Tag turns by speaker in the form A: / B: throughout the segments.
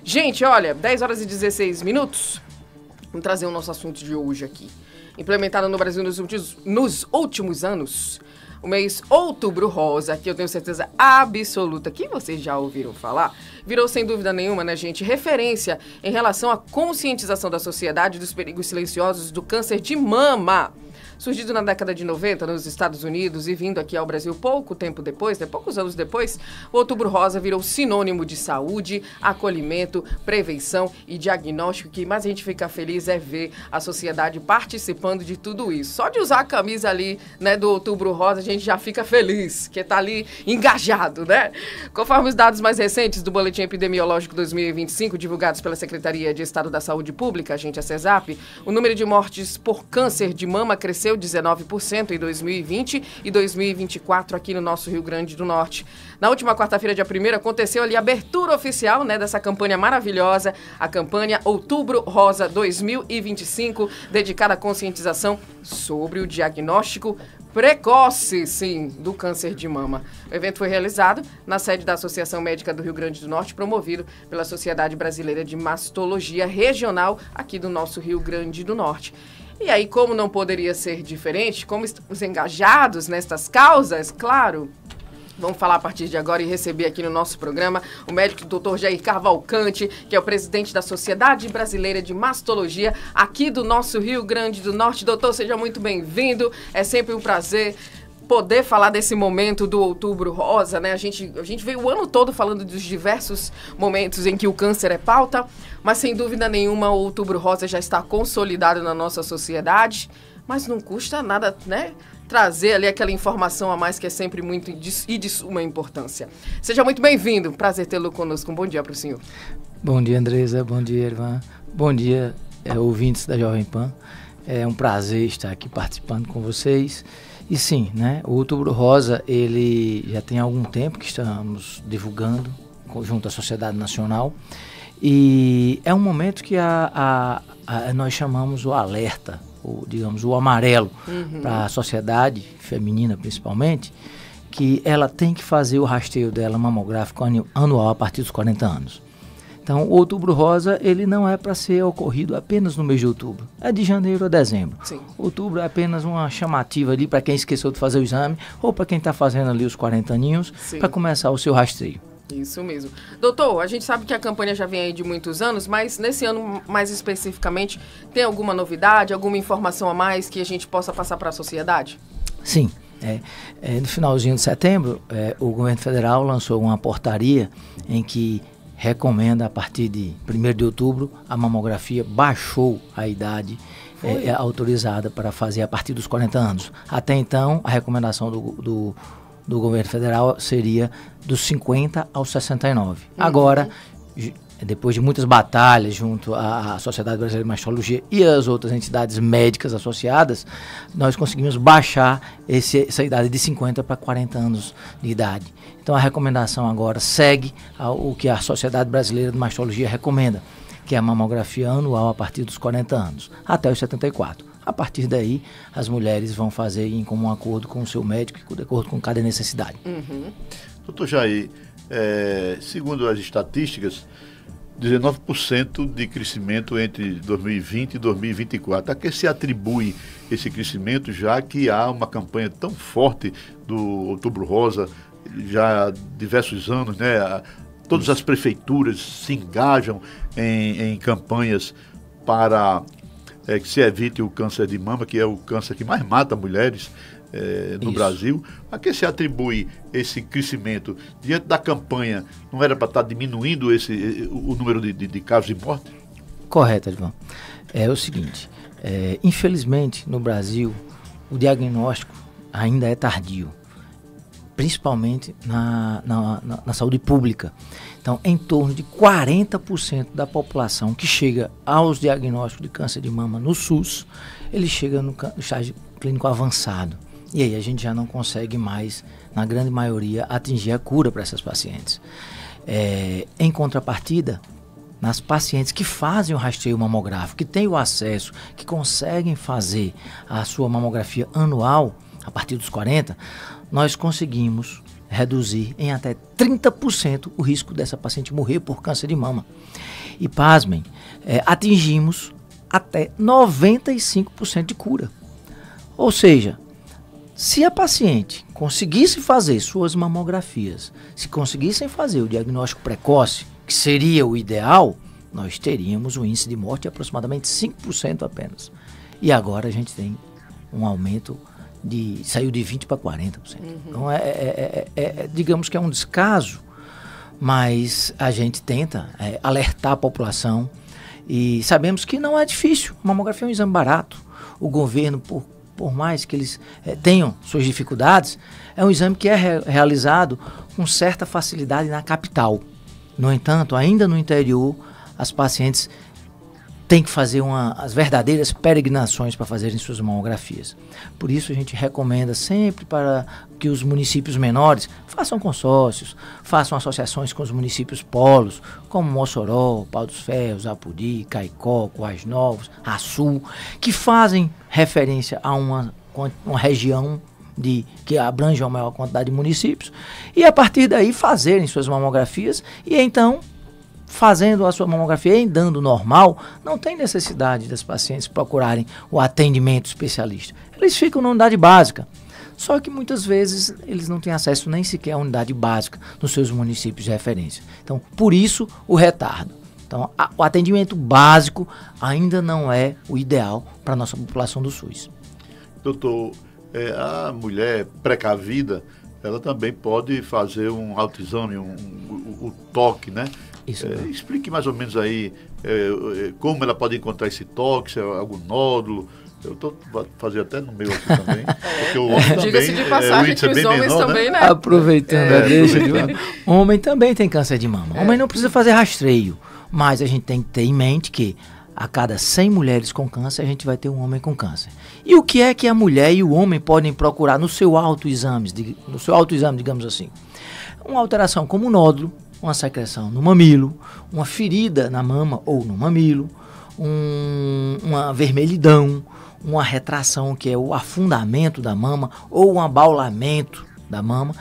A: Gente, olha, 10 horas e 16 minutos. Vamos trazer o nosso assunto de hoje aqui. Implementado no Brasil nos últimos anos, o mês Outubro Rosa, que eu tenho certeza absoluta que vocês já ouviram falar, virou sem dúvida nenhuma, né, gente, referência em relação à conscientização da sociedade dos perigos silenciosos do câncer de mama. Surgido na década de 90 nos Estados Unidos e vindo aqui ao Brasil pouco tempo depois, poucos anos depois, o Outubro Rosa virou sinônimo de saúde, acolhimento, prevenção e diagnóstico. O que mais a gente fica feliz é ver a sociedade participando de tudo isso. Só de usar a camisa ali, né, do Outubro Rosa, a gente já fica feliz, que tá ali engajado, né? Conforme os dados mais recentes do Boletim Epidemiológico 2025, divulgados pela Secretaria de Estado da Saúde Pública, a CESAP, o número de mortes por câncer de mama cresceu 19% em 2020 e 2024 aqui no nosso Rio Grande do Norte. Na última quarta-feira, dia 1º, aconteceu ali a abertura oficial, né, dessa campanha maravilhosa, a campanha Outubro Rosa 2025, dedicada à conscientização sobre o diagnóstico precoce, sim, do câncer de mama. O evento foi realizado na sede da Associação Médica do Rio Grande do Norte, promovido pela Sociedade Brasileira de Mastologia Regional aqui do nosso Rio Grande do Norte. E aí, como não poderia ser diferente, como estamos engajados nestas causas, claro, vamos falar a partir de agora e receber aqui no nosso programa o médico Dr. Jair Cavalcante, que é o presidente da Sociedade Brasileira de Mastologia aqui do nosso Rio Grande do Norte. Doutor, seja muito bem-vindo, é sempre um prazer poder falar desse momento do Outubro Rosa, né? A gente veio o ano todo falando dos diversos momentos em que o câncer é pauta, mas sem dúvida nenhuma o Outubro Rosa já está consolidado na nossa sociedade, mas não custa nada, né, trazer ali aquela informação a mais que é sempre muito e de suma importância. Seja muito bem-vindo, prazer tê-lo conosco. Um bom dia para o senhor.
B: Bom dia, Andresa, bom dia, Irvan, bom dia, ouvintes da Jovem Pan. É um prazer estar aqui participando com vocês. E sim, né, o Outubro Rosa, ele já tem algum tempo que estamos divulgando junto à Sociedade Nacional, e é um momento que nós chamamos o alerta, ou digamos o amarelo, para a sociedade feminina principalmente, que ela tem que fazer o rastreio dela mamográfico anual a partir dos 40 anos. Então, o Outubro Rosa, ele não é para ser ocorrido apenas no mês de outubro, é de janeiro a dezembro.
A: Sim.
B: Outubro é apenas uma chamativa ali para quem esqueceu de fazer o exame ou para quem está fazendo ali os 40 aninhos para começar o seu rastreio.
A: Isso mesmo. Doutor, a gente sabe que a campanha já vem aí de muitos anos, mas nesse ano mais especificamente, tem alguma novidade, alguma informação a mais que a gente possa passar para a sociedade?
B: Sim. No finalzinho de setembro, o governo federal lançou uma portaria em que recomenda a partir de 1º de outubro a mamografia, baixou a idade autorizada para fazer a partir dos 40 anos. Até então, a recomendação do governo federal seria dos 50 aos 69. Agora, depois de muitas batalhas junto à Sociedade Brasileira de Mastologia e às outras entidades médicas associadas, nós conseguimos baixar essa idade de 50 para 40 anos de idade. Então a recomendação agora segue o que a Sociedade Brasileira de Mastologia recomenda, que é a mamografia anual a partir dos 40 anos, até os 74. A partir daí, as mulheres vão fazer em comum acordo com o seu médico, de acordo com cada necessidade.
C: Doutor Jair, segundo as estatísticas, 19% de crescimento entre 2020 e 2024. A que se atribui esse crescimento, já que há uma campanha tão forte do Outubro Rosa, já há diversos anos, né? Todas as prefeituras se engajam em campanhas para que se evite o câncer de mama, que é o câncer que mais mata mulheres no Brasil. A que se atribui esse crescimento? Diante da campanha, não era para estar diminuindo o número de casos de morte?
B: Correto, Edvan. É o seguinte, infelizmente no Brasil o diagnóstico ainda é tardio, principalmente na saúde pública. Então, em torno de 40% da população que chega aos diagnósticos de câncer de mama no SUS, ele chega no estágio clínico avançado. E aí a gente já não consegue mais, na grande maioria, atingir a cura para essas pacientes. Em contrapartida, nas pacientes que fazem o rastreio mamográfico, que têm o acesso, que conseguem fazer a sua mamografia anual, a partir dos 40, nós conseguimos reduzir em até 30% o risco dessa paciente morrer por câncer de mama. E pasmem, atingimos até 95% de cura. Ou seja, se a paciente conseguisse fazer suas mamografias, se conseguissem fazer o diagnóstico precoce, que seria o ideal, nós teríamos um índice de morte de aproximadamente 5% apenas. E agora a gente tem um aumento saiu de 20% para 40%. Então, digamos que é um descaso, mas a gente tenta alertar a população e sabemos que não é difícil. A mamografia é um exame barato. O governo, por mais que eles tenham suas dificuldades, é um exame que é realizado com certa facilidade na capital. No entanto, ainda no interior, as pacientes têm que fazer as verdadeiras peregrinações para fazerem suas mamografias. Por isso a gente recomenda sempre para que os municípios menores façam consórcios, façam associações com os municípios polos, como Mossoró, Pau dos Ferros, Apuri, Caicó, Coais Novos, Açu, que fazem referência a uma região que abrange uma maior quantidade de municípios, e a partir daí fazerem suas mamografias, e então, fazendo a sua mamografia em dando normal, não tem necessidade das pacientes procurarem o atendimento especialista. Eles ficam na unidade básica. Só que muitas vezes eles não têm acesso nem sequer à unidade básica nos seus municípios de referência. Então, por isso, o retardo. Então, o atendimento básico ainda não é o ideal para a nossa população do SUS.
C: Doutor, a mulher precavida, ela também pode fazer um autoexame, o toque, né?
B: Isso,
C: explique mais ou menos aí como ela pode encontrar esse toque, se é algum nódulo. Eu estou fazendo até no meu aqui também. Porque o homem
A: diga-se de passagem que os homens
C: menor,
A: também, né?
B: Aproveitando a deixa de mama. Homem também tem câncer de mama. Homem não precisa fazer rastreio, mas a gente tem que ter em mente que a cada 100 mulheres com câncer, a gente vai ter um homem com câncer. E o que é que a mulher e o homem podem procurar no seu autoexame, digamos assim? Uma alteração como um nódulo, uma secreção no mamilo, uma ferida na mama ou no mamilo, uma vermelhidão, uma retração, que é o afundamento da mama, ou um abaulamento da mama,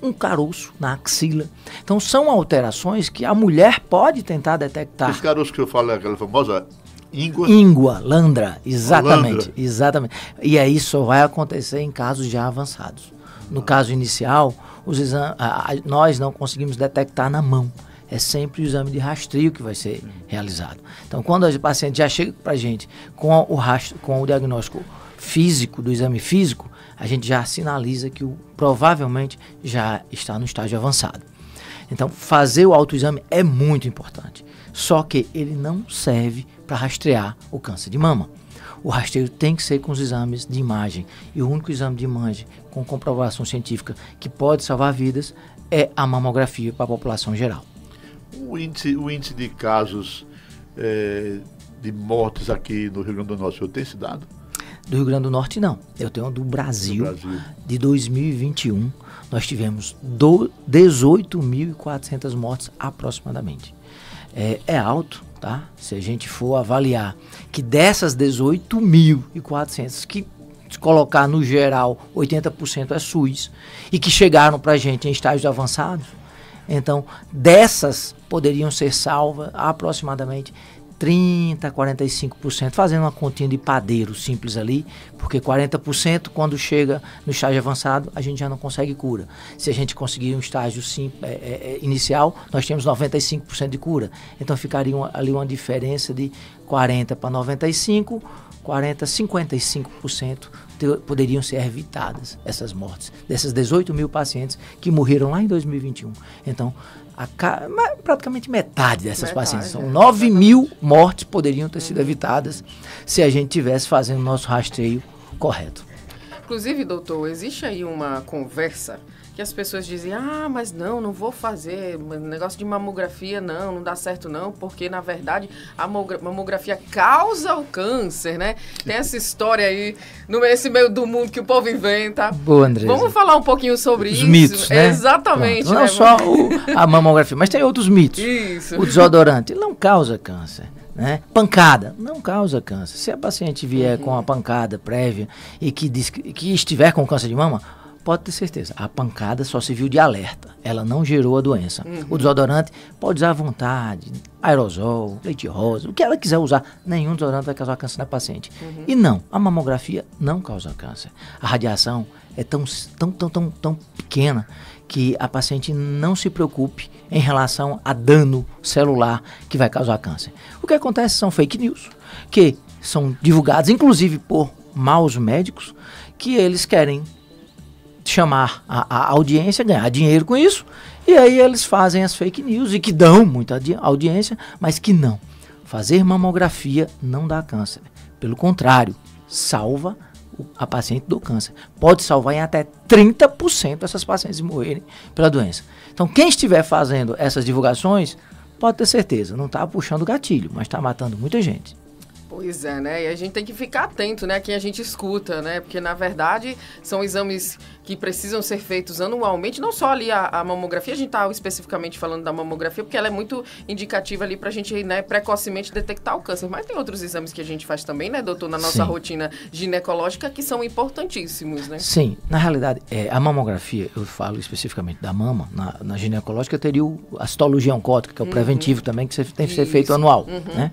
B: um caroço na axila. Então são alterações que a mulher pode tentar detectar.
C: Esse caroço que eu falo é aquela famosa íngua?
B: Íngua, landra, exatamente, exatamente. E aí só vai acontecer em casos já avançados. No caso inicial, nós não conseguimos detectar na mão. É sempre o exame de rastreio que vai ser realizado. Então, quando a paciente já chega para a gente com o diagnóstico físico, do exame físico, a gente já sinaliza que provavelmente já está no estágio avançado. Então, fazer o autoexame é muito importante. Só que ele não serve para rastrear o câncer de mama. O rastreio tem que ser com os exames de imagem. E o único exame de imagem com comprovação científica que pode salvar vidas é a mamografia para a população geral.
C: O índice de casos de mortes aqui no Rio Grande do Norte, o senhor tem esse dado?
B: Do Rio Grande do Norte, não. Eu tenho do Brasil. De 2021, nós tivemos 18.400 mortes aproximadamente. É alto, tá? Se a gente for avaliar que dessas 18.400, que se colocar no geral 80% é SUS, e que chegaram para a gente em estágios avançados, então dessas poderiam ser salvas aproximadamente 30% a 45%, fazendo uma continha de padeiro simples ali, porque 40% quando chega no estágio avançado, a gente já não consegue cura. Se a gente conseguir um estágio inicial, nós temos 95% de cura. Então ficaria ali uma diferença de 40% para 95%, 55% poderiam ser evitadas essas mortes, dessas 18 mil pacientes que morreram lá em 2021. Então, praticamente metade dessas pacientes, são 9 mil mortes poderiam ter sido evitadas se a gente tivesse fazendo o nosso rastreio correto.
A: Inclusive, doutor, existe aí uma conversa que as pessoas dizem, mas não vou fazer, negócio de mamografia não dá certo não, porque na verdade a mamografia causa o câncer, né? Tem essa história aí, nesse meio do mundo que o povo inventa.
B: Boa, Andressa.
A: Vamos falar um pouquinho sobre
B: Os
A: isso?
B: mitos, né?
A: Exatamente.
B: Pronto. Não só a mamografia, mas tem outros mitos.
A: Isso.
B: O desodorante não causa câncer. Né? Pancada não causa câncer. Se a paciente vier com a pancada prévia e que estiver com câncer de mama, pode ter certeza, a pancada só serviu de alerta, ela não gerou a doença. O desodorante pode usar à vontade, aerosol, leite rosa, o que ela quiser usar, nenhum desodorante vai causar câncer na paciente. E não, a mamografia não causa câncer. A radiação é tão pequena que a paciente não se preocupe em relação a dano celular que vai causar câncer. O que acontece são fake news, que são divulgados inclusive por maus médicos, que eles querem chamar a audiência, ganhar dinheiro com isso, e aí eles fazem as fake news e que dão muita audiência, mas que não. Fazer mamografia não dá câncer. Pelo contrário, salva a paciente do câncer. Pode salvar em até 30% dessas pacientes morrerem pela doença. Então, quem estiver fazendo essas divulgações, pode ter certeza, não está puxando gatilho, mas está matando muita gente.
A: Pois é, né? E a gente tem que ficar atento, né? A quem a gente escuta, né? Porque, na verdade, são exames que precisam ser feitos anualmente. Não só ali a mamografia, a gente está especificamente falando da mamografia, porque ela é muito indicativa ali para a gente, né, precocemente detectar o câncer. Mas tem outros exames que a gente faz também, né, doutor, na nossa rotina ginecológica, que são importantíssimos, né?
B: Sim. Na realidade, a mamografia, eu falo especificamente da mama, na ginecológica teria a citologia oncótica, que é o preventivo também, que tem que ser feito anual, né?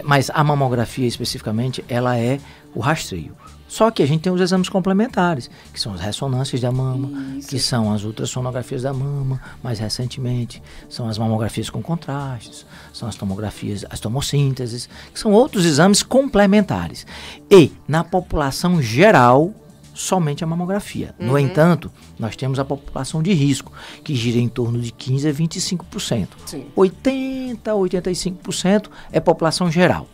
B: Mas a mamografia especificamente, ela é o rastreio. Só que a gente tem os exames complementares, que são as ressonâncias da mama, que são as ultrassonografias da mama, mais recentemente, são as mamografias com contrastes, são as tomografias, as tomossínteses, que são outros exames complementares. E, na população geral, somente a mamografia. No entanto, nós temos a população de risco, que gira em torno de 15% a 25%. Sim. 80% a 85% é população geral.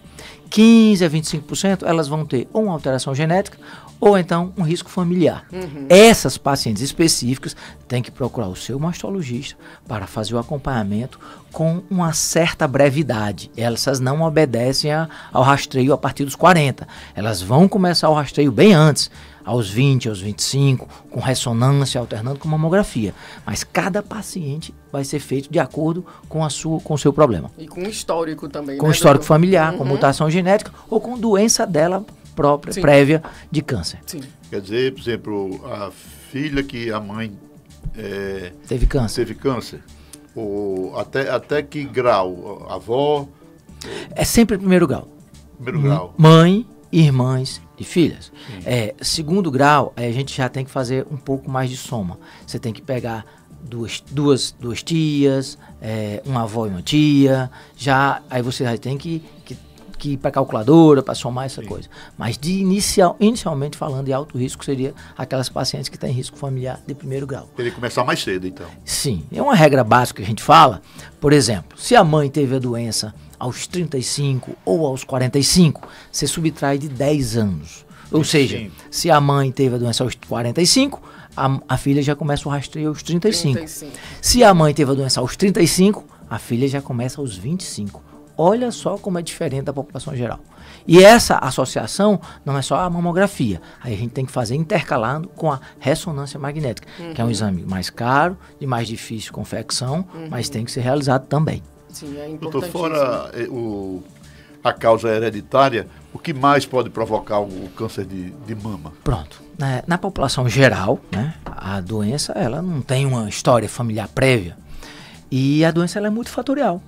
B: 15% a 25% elas vão ter ou uma alteração genética ou então um risco familiar. Essas pacientes específicas têm que procurar o seu mastologista para fazer o acompanhamento com uma certa brevidade. Essas não obedecem ao rastreio a partir dos 40. Elas vão começar o rastreio bem antes, aos 20, aos 25, com ressonância, alternando com mamografia. Mas cada paciente vai ser feito de acordo com o seu problema.
A: E com histórico também,
B: com histórico familiar, com mutação genética ou com doença dela própria, prévia de câncer.
C: Sim. Quer dizer, por exemplo, a filha que a mãe
B: teve câncer.
C: Ou até que grau? A avó?
B: É sempre primeiro grau.
C: Primeiro grau.
B: Mãe, irmãs e filhas. Segundo grau, a gente já tem que fazer um pouco mais de soma. Você tem que pegar duas tias, uma avó e uma tia, aí você já tem que ir para a calculadora para somar essa coisa. Mas inicialmente falando de alto risco, seria aquelas pacientes que têm risco familiar de primeiro grau.
C: Teria que começar mais cedo, então.
B: Sim, é uma regra básica que a gente fala. Por exemplo, se a mãe teve a doença aos 35 ou aos 45, você subtrai de 10 anos. Ou seja, se a mãe teve a doença aos 45, a filha já começa o rastreio aos 35. Se a mãe teve a doença aos 35, a filha já começa aos 25. Olha só como é diferente da população geral. E essa associação não é só a mamografia. Aí a gente tem que fazer intercalando com a ressonância magnética, que é um exame mais caro, de mais difícil confecção, mas tem que ser realizado também.
A: Sim, é importante.
C: Doutor, fora a causa hereditária, o que mais pode provocar o câncer de mama?
B: Pronto. Na população geral, né, a doença ela não tem uma história familiar prévia e a doença ela é multifatorial.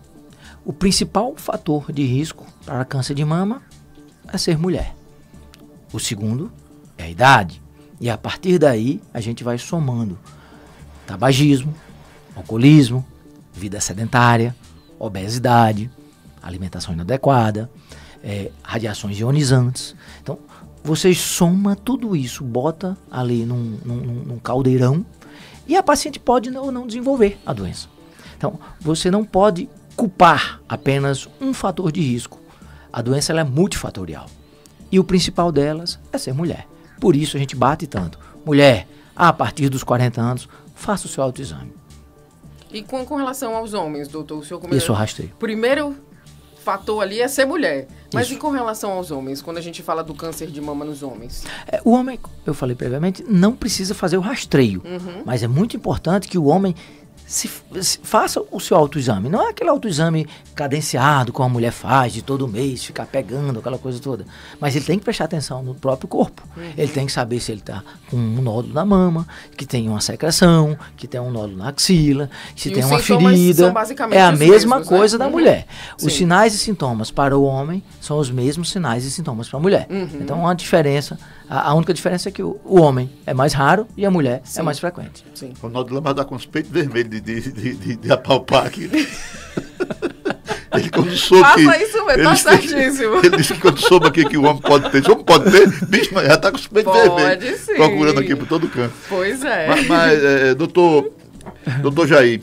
B: O principal fator de risco para câncer de mama é ser mulher. O segundo é a idade. E a partir daí a gente vai somando tabagismo, alcoolismo, vida sedentária, obesidade, alimentação inadequada, radiações ionizantes. Então, você soma tudo isso, bota ali num caldeirão e a paciente pode ou não desenvolver a doença. Então, você não pode culpar apenas um fator de risco. A doença ela é multifatorial. E o principal delas é ser mulher. Por isso a gente bate tanto. Mulher, a partir dos 40 anos, faça o seu autoexame.
A: E com relação aos homens, doutor? O senhor
B: Isso eu rastreio.
A: Primeiro fator ali é ser mulher. Mas
B: Isso.
A: E com relação aos homens, quando a gente fala do câncer de mama nos homens?
B: O homem, eu falei previamente, não precisa fazer o rastreio. Mas é muito importante que o homem faça o seu autoexame. Não é aquele autoexame cadenciado como a mulher faz de todo mês, ficar pegando aquela coisa toda. Mas ele tem que prestar atenção no próprio corpo. Ele tem que saber se ele está com um nódulo na mama, que tem uma secreção, que tem um nódulo na axila, se tem uma ferida. É a mesma coisa da mulher. Os sinais e sintomas para o homem são os mesmos sinais e sintomas para a mulher. Então, a diferença... A única diferença é que o homem é mais raro e a mulher é mais frequente.
C: Sim. O Ronaldo Lamas dá com os peitos vermelhos de apalpar aqui. Ele quando soube
A: isso mesmo, tá certíssimo.
C: Ele disse que quando soube aqui que o homem pode ter, o homem pode ter, bicho, mas já tá com os peitos vermelhos.
A: Sim.
C: Procurando aqui por todo canto.
A: Pois é.
C: Mas doutor Jair,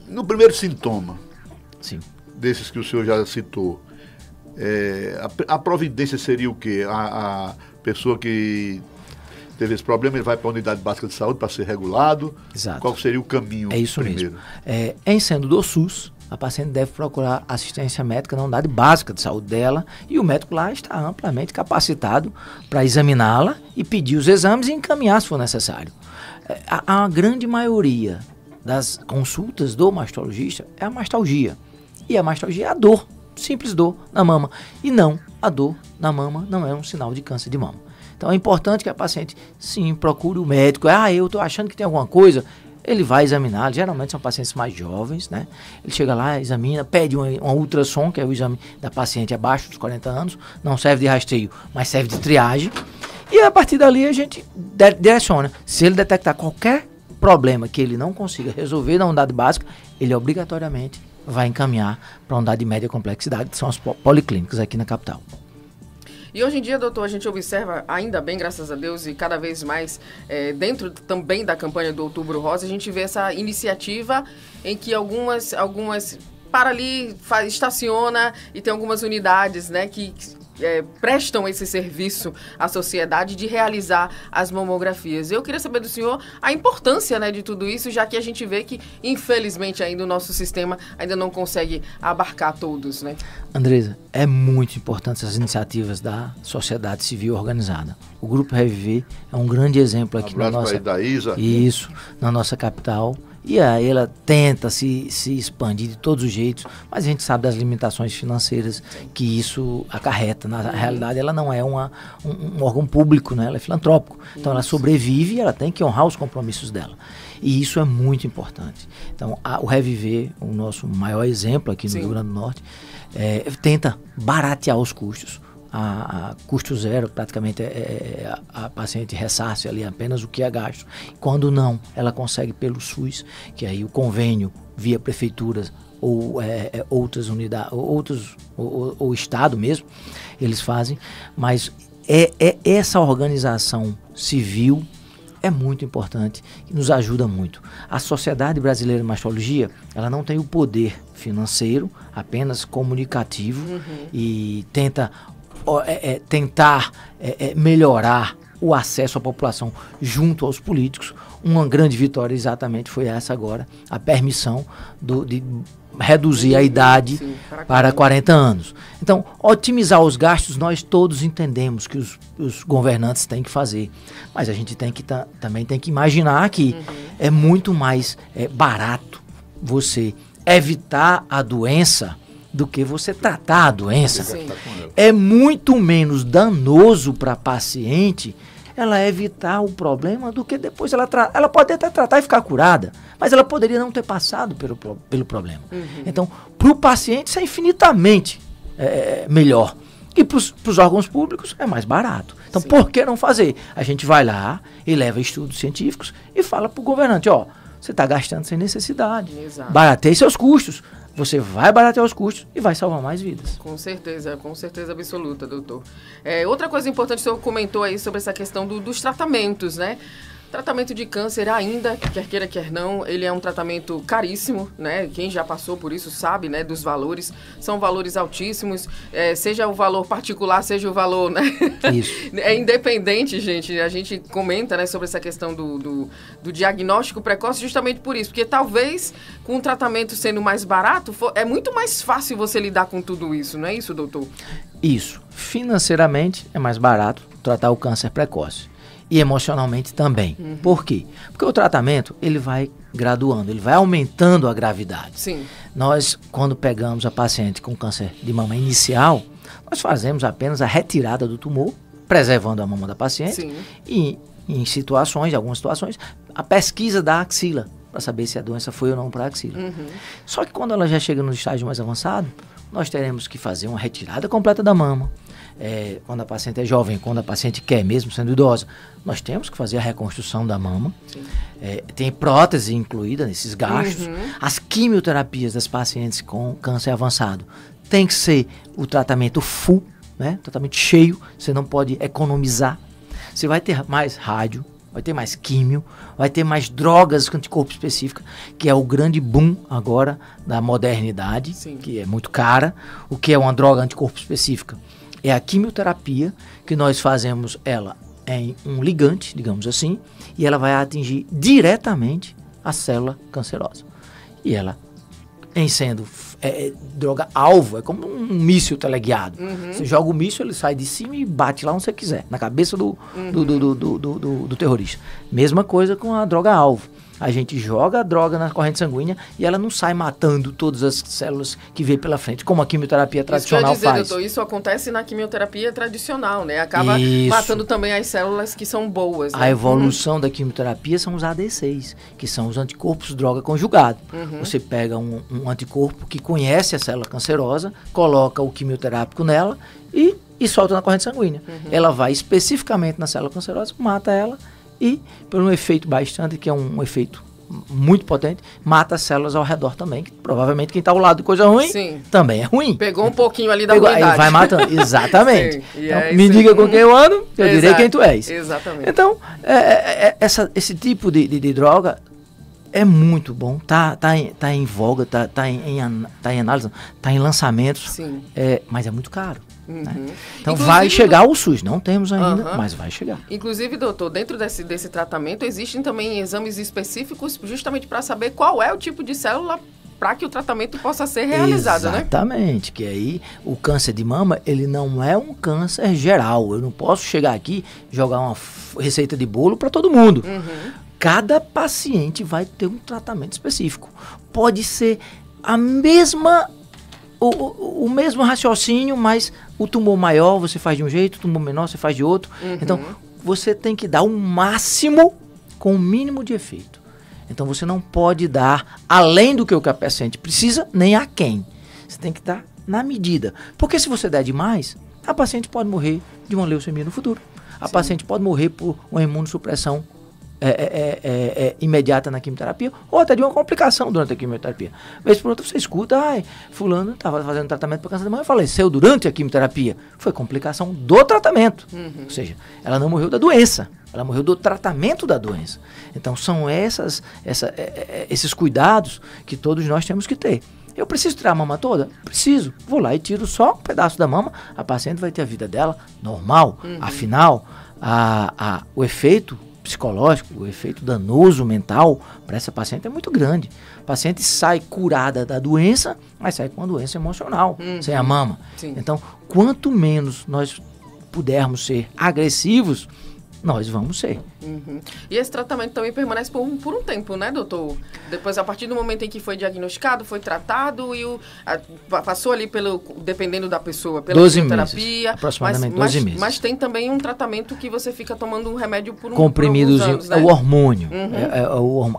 C: no primeiro sintoma,
B: sim,
C: desses que o senhor já citou, a providência seria o quê? A pessoa que teve esse problema, ele vai para a unidade básica de saúde para ser regulado?
B: Exato.
C: Qual seria o caminho primeiro?
B: Mesmo. Em sendo do SUS, a paciente deve procurar assistência médica na unidade básica de saúde dela e o médico lá está amplamente capacitado para examiná-la e pedir os exames e encaminhar se for necessário. A grande maioria das consultas do mastologista é a mastalgia. E a mastalgia é a dor. Simples dor na mama. E não, a dor na mama não é um sinal de câncer de mama. Então é importante que a paciente, sim, procure o médico. Eu estou achando que tem alguma coisa. Ele vai examinar. Geralmente são pacientes mais jovens, né? Ele chega lá, examina, pede um ultrassom, que é o exame da paciente abaixo dos 40 anos. Não serve de rastreio, mas serve de triagem. E a partir dali a gente direciona. Se ele detectar qualquer problema que ele não consiga resolver na unidade básica, ele obrigatoriamente vai encaminhar para a unidade de média complexidade, que são as policlínicas aqui na capital.
A: E hoje em dia, doutor, a gente observa, ainda bem, graças a Deus, e cada vez mais, dentro também da campanha do Outubro Rosa, a gente vê essa iniciativa em que algumas para ali, estaciona e tem algumas unidades, né, que prestam esse serviço à sociedade de realizar as mamografias. Eu queria saber do senhor a importância, né, de tudo isso, já que a gente vê que, infelizmente, ainda o nosso sistema ainda não consegue abarcar todos, né?
B: Andresa, é muito importante essas iniciativas da sociedade civil organizada. O Grupo Reviver é um grande exemplo aqui na nossa...
C: da Isa.
B: Isso, na nossa capital. E aí ela tenta se expandir de todos os jeitos, mas a gente sabe das limitações financeiras que isso acarreta. Na realidade, ela não é um órgão público, né? Ela é filantrópico. Então, ela sobrevive e ela tem que honrar os compromissos dela. E isso é muito importante. Então, o Reviver, o nosso maior exemplo aqui no Rio Grande do Norte, tenta baratear os custos. A custo zero, praticamente a paciente ressarce ali apenas o que é gasto. Quando não, ela consegue pelo SUS, que aí o convênio via prefeituras ou outras unidades, ou Estado mesmo, eles fazem, mas essa organização civil é muito importante e nos ajuda muito. A Sociedade Brasileira de Mastologia, ela não tem o poder financeiro, apenas comunicativo, e tentar melhorar o acesso à população junto aos políticos. Uma grande vitória exatamente foi essa agora, a permissão de reduzir a idade para 40 anos. Então, otimizar os gastos nós todos entendemos que os governantes têm que fazer, mas a gente também tem que imaginar que é muito mais barato você evitar a doença do que você tratar a doença. Sim. É muito menos danoso para a paciente ela evitar o problema do que depois ela pode até tratar e ficar curada, mas ela poderia não ter passado pelo problema. Então, para o paciente isso é infinitamente melhor. E para os órgãos públicos é mais barato. Então, por que não fazer? A gente vai lá e leva estudos científicos e fala para o governante, você está gastando sem necessidade. Barateie seus custos. Você vai baratear os custos e vai salvar mais vidas. Com
A: certeza absoluta, doutor. Outra coisa importante, o senhor comentou aí sobre essa questão dos tratamentos, né? Tratamento de câncer ainda, quer queira, quer não, ele é um tratamento caríssimo, né? Quem já passou por isso sabe, né, dos valores. São valores altíssimos, seja o valor particular, seja o valor, né?
B: Isso.
A: É independente, gente. A gente comenta, né, sobre essa questão do diagnóstico precoce justamente por isso. Porque talvez, com o tratamento sendo mais barato, é muito mais fácil você lidar com tudo isso, não é isso, doutor?
B: Isso. Financeiramente, é mais barato tratar o câncer precoce. e emocionalmente também. Por quê? Porque o tratamento, ele vai graduando, ele vai aumentando a gravidade.
A: Sim.
B: Nós, quando pegamos a paciente com câncer de mama inicial, nós fazemos apenas a retirada do tumor, preservando a mama da paciente.
A: Sim.
B: E em algumas situações, a pesquisa da axila, para saber se a doença foi ou não para a axila. Só que quando ela já chega no estágio mais avançado, nós teremos que fazer uma retirada completa da mama. Quando a paciente é jovem, quando a paciente quer, mesmo sendo idosa, nós temos que fazer a reconstrução da mama. Tem prótese incluída nesses gastos. As quimioterapias das pacientes com câncer avançado tem que ser o tratamento full, né? Tratamento cheio, você não pode economizar. Você vai ter mais rádio, vai ter mais químio, vai ter mais drogas com anticorpo específica, que é o grande boom agora da modernidade, que é muito cara. O que é uma droga anticorpo específica? É a quimioterapia, que nós fazemos ela em um ligante, digamos assim, e ela vai atingir diretamente a célula cancerosa. E ela, em sendo droga-alvo, é como um míssil teleguiado. Você joga o míssil, ele sai de cima e bate lá onde você quiser, na cabeça do terrorista. Mesma coisa com a droga-alvo. A gente joga a droga na corrente sanguínea e ela não sai matando todas as células que vem pela frente, como a quimioterapia tradicional faz.
A: Doutor, isso acontece na quimioterapia tradicional, né? Acaba matando também as células que são boas. Né?
B: A evolução da quimioterapia são os ADCs, que são os anticorpos droga conjugado. Você pega um anticorpo que conhece a célula cancerosa, coloca o quimioterápico nela e solta na corrente sanguínea. Ela vai especificamente na célula cancerosa, mata ela e, por um efeito bystander, que é um efeito muito potente, mata as células ao redor também, que provavelmente quem está ao lado de coisa ruim também é ruim.
A: Pegou um pouquinho ali da ruindade.
B: Aí vai matando, exatamente. Então, me diga com quem eu ando, eu direi quem tu és.
A: Exatamente.
B: Então, esse tipo de droga é muito bom, tá em voga, tá em análise, tá em lançamentos, mas é muito caro. Né? Então vai chegar o SUS, não temos ainda, mas vai chegar.
A: Inclusive, doutor, dentro desse tratamento existem também exames específicos justamente para saber qual é o tipo de célula para que o tratamento possa ser realizado, né?
B: Exatamente, que aí o câncer de mama, ele não é um câncer geral. Eu não posso chegar aqui e jogar uma receita de bolo para todo mundo. Cada paciente vai ter um tratamento específico. Pode ser a mesma... O mesmo raciocínio, mas o tumor maior você faz de um jeito, o tumor menor você faz de outro. Então, você tem que dar o máximo com o mínimo de efeito. Então, você não pode dar além do que o paciente precisa, nem a quem. Você tem que dar na medida. Porque se você der demais, a paciente pode morrer de uma leucemia no futuro. A paciente pode morrer por uma imunossupressão imediata na quimioterapia, ou até de uma complicação durante a quimioterapia. Vez por outra você escuta, fulano estava fazendo tratamento para câncer de mama e faleceu durante a quimioterapia. Foi complicação do tratamento. Ou seja, ela não morreu da doença, ela morreu do tratamento da doença. Então são esses cuidados que todos nós temos que ter. Eu preciso tirar a mama toda? Preciso. Vou lá e tiro só um pedaço da mama, a paciente vai ter a vida dela normal. Afinal, o efeito psicológico, o efeito danoso mental para essa paciente é muito grande. A paciente sai curada da doença, mas sai com uma doença emocional, sem a mama. Então, quanto menos nós pudermos ser agressivos, nós vamos ser.
A: E esse tratamento também permanece por um tempo, né, doutor? Depois, a partir do momento em que foi diagnosticado, foi tratado e passou ali dependendo da pessoa, pela
B: 12
A: quimioterapia.
B: Meses, aproximadamente 12 meses.
A: Mas tem também um tratamento que você fica tomando um remédio por
B: comprimidos,
A: por anos, né?
B: É o hormônio,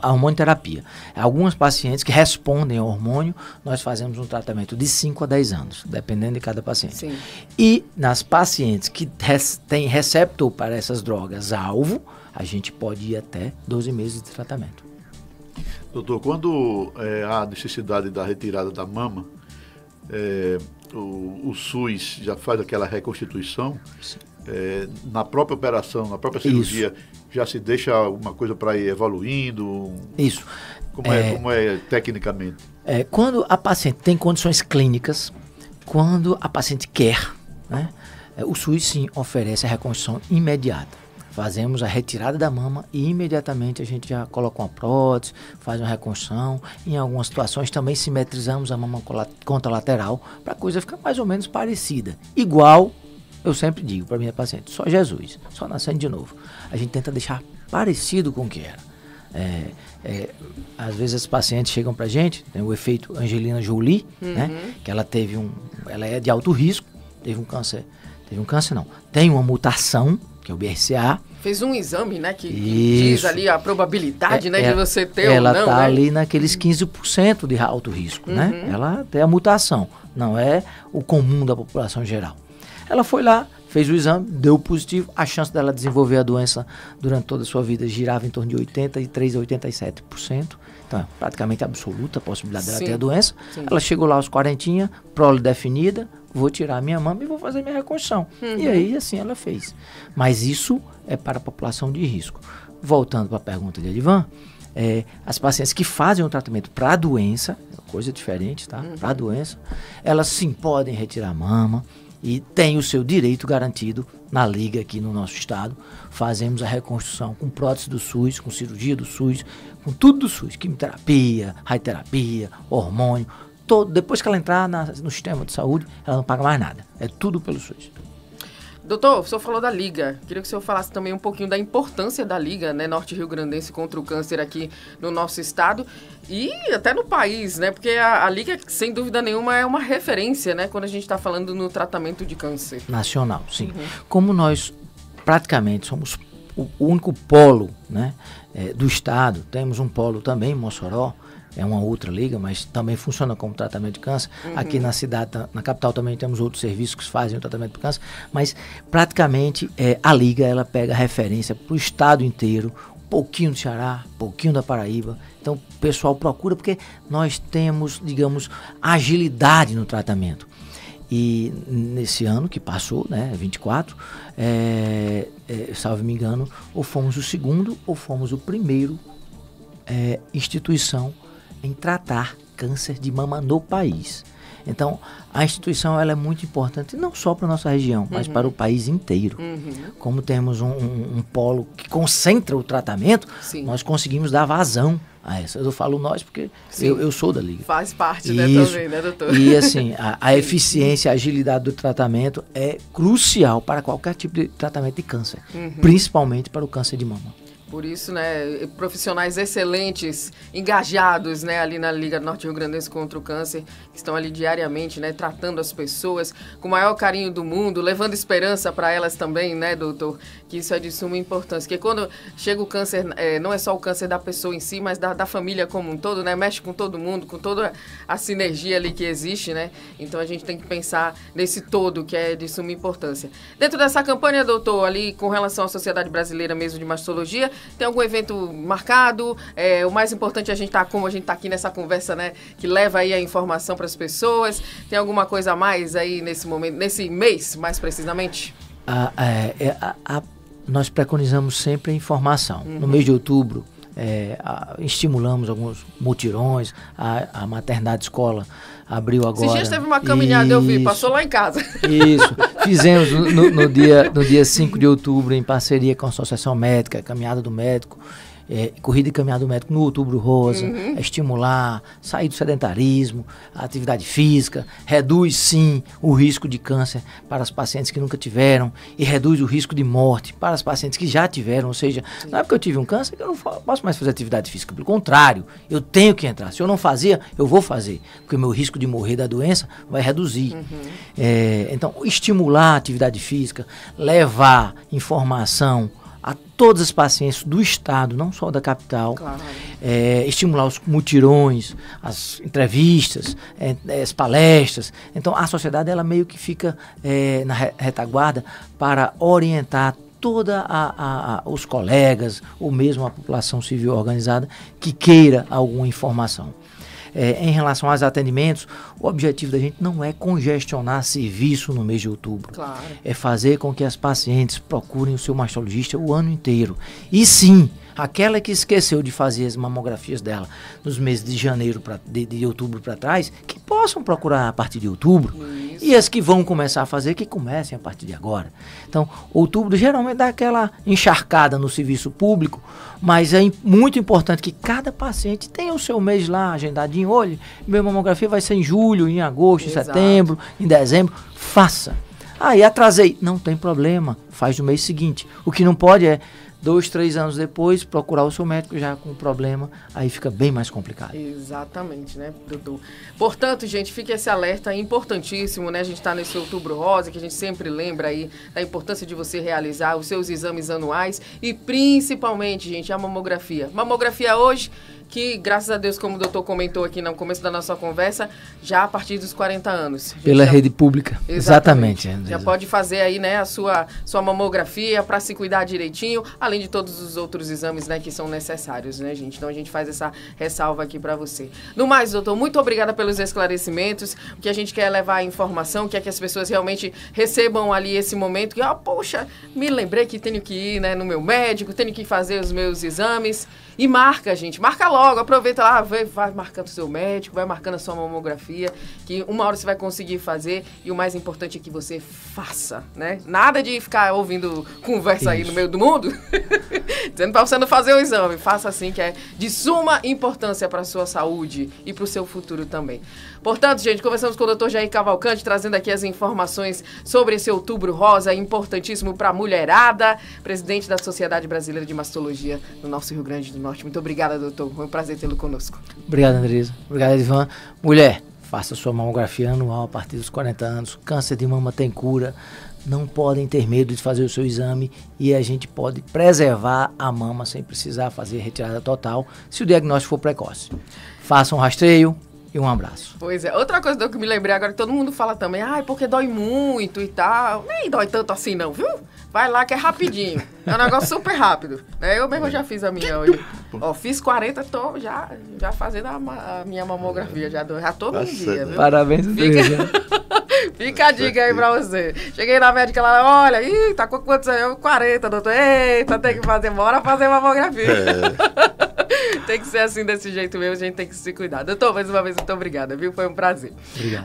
B: a hormonioterapia. Algumas pacientes que respondem ao hormônio, nós fazemos um tratamento de 5 a 10 anos, dependendo de cada paciente. E nas pacientes que têm receptor para essas drogas-alvo, a gente pode ir até 12 meses de tratamento.
C: Doutor, quando há necessidade da retirada da mama, o SUS já faz aquela reconstituição, na própria operação, na própria cirurgia, já se deixa alguma coisa para ir evoluindo?
B: Isso.
C: Como é tecnicamente?
B: Quando a paciente tem condições clínicas, quando a paciente quer, né, o SUS sim oferece a reconstrução imediata. Fazemos a retirada da mama e imediatamente a gente já coloca uma prótese, faz uma reconstrução. Em algumas situações também simetrizamos a mama contralateral para a coisa ficar mais ou menos parecida. Igual eu sempre digo para minha paciente, só Jesus, só nascendo de novo. A gente tenta deixar parecido com o que era. Às vezes as pacientes chegam pra gente, tem o efeito Angelina Jolie, né? Que ela é de alto risco, tem uma mutação, que é o BRCA.
A: Fez um exame, né, que diz ali a probabilidade, né, de você ter ou não,
B: ela está
A: né?
B: ali naqueles 15% de alto risco, né? Ela tem a mutação, não é o comum da população geral. Ela foi lá, fez o exame, deu positivo, a chance dela desenvolver a doença durante toda a sua vida girava em torno de 83% a 87%. Então, é praticamente absoluta a possibilidade dela ter a doença. Sim. Ela chegou lá aos 40, prole definida, vou tirar a minha mama e vou fazer minha reconstrução. E aí, assim, ela fez. Mas isso é para a população de risco. Voltando para a pergunta de Edivan, as pacientes que fazem um tratamento para a doença, coisa diferente, tá? Para a doença, elas sim podem retirar a mama, e tem o seu direito garantido na Liga aqui no nosso estado. Fazemos a reconstrução com prótese do SUS, com cirurgia do SUS, com tudo do SUS, quimioterapia, radioterapia, hormônio, depois que ela entrar no sistema de saúde, ela não paga mais nada, é tudo pelo SUS.
A: Doutor, o senhor falou da Liga. Queria que o senhor falasse também um pouquinho da importância da Liga, né, Norte Rio Grandense contra o câncer aqui no nosso estado e até no país, né? Porque a Liga, sem dúvida nenhuma, é uma referência, né, quando a gente está falando no tratamento de câncer.
B: Nacional, sim. Como nós praticamente somos o único polo, né, do estado, temos um polo também em Mossoró, é uma outra liga, mas também funciona como tratamento de câncer. Aqui na cidade, na capital também temos outros serviços que fazem o tratamento de câncer, mas praticamente a liga ela pega referência para o estado inteiro, um pouquinho do Ceará, um pouquinho da Paraíba. Então o pessoal procura porque nós temos, digamos, agilidade no tratamento. E nesse ano que passou, né, 24, salvo me engano, ou fomos o segundo ou fomos o primeiro instituição em tratar câncer de mama no país. Então, a instituição ela é muito importante, não só para a nossa região, mas para o país inteiro. Como temos um polo que concentra o tratamento, nós conseguimos dar vazão a essa. Eu falo nós porque eu sou da Liga.
A: Faz parte, né, também, né, doutor?
B: E assim, a eficiência, a agilidade do tratamento é crucial para qualquer tipo de tratamento de câncer, principalmente para o câncer de mama.
A: Por isso, né, profissionais excelentes, engajados, né, ali na Liga Norte Rio Grandense contra o Câncer, que estão ali diariamente, né, tratando as pessoas com o maior carinho do mundo, levando esperança para elas também, né, doutor? Que isso é de suma importância. Porque quando chega o câncer, não é só o câncer da pessoa em si, mas da família como um todo, né? Mexe com todo mundo, com toda a sinergia ali que existe, né? Então a gente tem que pensar nesse todo que é de suma importância. Dentro dessa campanha, doutor, ali com relação à Sociedade Brasileira mesmo de Mastologia, tem algum evento marcado? O mais importante é como a gente está aqui nessa conversa, né? Que leva aí a informação para as pessoas. Tem alguma coisa a mais aí nesse momento, nesse mês, mais precisamente?
B: Nós preconizamos sempre a informação. No mês de outubro, estimulamos alguns mutirões, a maternidade escola abriu agora.
A: Esses dias teve uma caminhada, eu vi, passou lá em casa.
B: Isso, fizemos no dia 5 de outubro, em parceria com a Associação Médica, Caminhada do Médico, corrida e caminhada do médico no Outubro Rosa, estimular, sair do sedentarismo, a atividade física, reduz sim o risco de câncer para as pacientes que nunca tiveram e reduz o risco de morte para as pacientes que já tiveram, ou seja, não é porque eu tive um câncer que eu não posso mais fazer atividade física, pelo contrário, eu tenho que entrar, se eu não fazia, eu vou fazer, porque o meu risco de morrer da doença vai reduzir. Então, estimular a atividade física, levar informação a todas as pacientes do estado, não só da capital, claro. Estimular os mutirões, as entrevistas, as palestras. Então a sociedade ela meio que fica na retaguarda para orientar toda os colegas ou mesmo a população civil organizada que queira alguma informação. Em relação aos atendimentos, o objetivo da gente não é congestionar serviço no mês de outubro. Claro. É fazer com que as pacientes procurem o seu mastologista o ano inteiro. E sim, aquela que esqueceu de fazer as mamografias dela nos meses de janeiro, de outubro para trás, que possam procurar a partir de outubro. Isso. E as que vão começar a fazer, que comecem a partir de agora. Então, outubro geralmente dá aquela encharcada no serviço público, mas é muito importante que cada paciente tenha o seu mês lá agendadinho. Olha, minha mamografia vai ser em julho, em agosto, em setembro, em dezembro. Faça. E atrasei. Não tem problema, faz no mês seguinte. O que não pode é 2, 3 anos depois procurar o seu médico já com problema, aí fica bem mais complicado.
A: Exatamente, né, doutor? Portanto, gente, fica esse alerta importantíssimo, né? A gente está nesse Outubro Rosa, que a gente sempre lembra aí da importância de você realizar os seus exames anuais e principalmente, gente, a mamografia. Mamografia hoje, que graças a Deus, como o doutor comentou aqui no começo da nossa conversa, já a partir dos 40 anos.
B: Pela rede pública. Exatamente.
A: Já pode fazer aí, né, a sua mamografia para se cuidar direitinho, além de todos os outros exames, né, que são necessários, né, gente? Então a gente faz essa ressalva aqui para você. No mais, doutor, muito obrigada pelos esclarecimentos. O que a gente quer é levar a informação, quer que as pessoas realmente recebam ali esse momento que, poxa, me lembrei que tenho que ir, né, no meu médico, tenho que fazer os meus exames. E marca, gente, marca logo, aproveita lá, vai marcando o seu médico, vai marcando a sua mamografia, que uma hora você vai conseguir fazer e o mais importante é que você faça, né? Nada de ficar ouvindo conversa aí no meio do mundo, dizendo pra você não fazer o exame. Faça assim, que é de suma importância para a sua saúde e para o seu futuro também. Portanto, gente, conversamos com o Dr. Jair Cavalcante, trazendo aqui as informações sobre esse Outubro Rosa, importantíssimo para a mulherada, presidente da Sociedade Brasileira de Mastologia do nosso Rio Grande do Norte. Muito obrigada, doutor. Foi um prazer tê-lo conosco.
B: Obrigado, Andresa. Obrigado, Ivan. Mulher, faça sua mamografia anual a partir dos 40 anos. Câncer de mama tem cura. Não podem ter medo de fazer o seu exame e a gente pode preservar a mama sem precisar fazer retirada total, se o diagnóstico for precoce. Faça um rastreio e um abraço.
A: Pois é. Outra coisa que eu me lembrei agora, que todo mundo fala também, porque dói muito e tal. Nem dói tanto assim não, viu? Vai lá que é rapidinho. É um negócio super rápido. Eu mesmo já fiz a minha hoje. Fiz 40, tô já fazendo a minha mamografia. Já tô no dia, viu?
B: Parabéns, Andresa.
A: Fica a dica aí pra você. Cheguei na médica, ela, olha, tá com quantos anos? 40, doutor. Eita, tem que fazer, bora fazer mamografia. Tem que ser assim, desse jeito mesmo, a gente tem que se cuidar. Doutor, mais uma vez, muito obrigada, viu? Foi um prazer.
B: Obrigado.